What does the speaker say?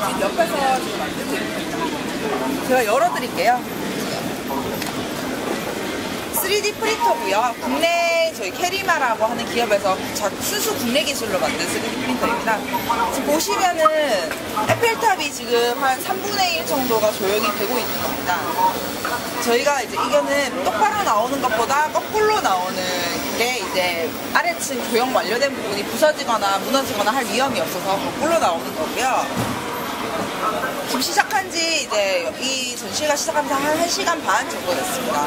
지금 옆에서 지금 만들고 있습니다. 제가 열어드릴게요. 3D 프린터고요. 국내 저희 캐리마라고 하는 기업에서 순수 국내 기술로 만든 3D 프린터입니다. 지금 보시면은 에펠탑이 지금 한 3분의 1 정도가 조형이 되고 있는 겁니다. 저희가 이제 이거는 똑바로 나오는 것보다 거꾸로 나오는 게 이제 아래층 조형 완료된 부분이 부서지거나 무너지거나 할 위험이 없어서 거꾸로 나오는 거고요. 지금 시작한 지 이제 이 전시가 시작한 지 한 1시간 반 정도 됐습니다.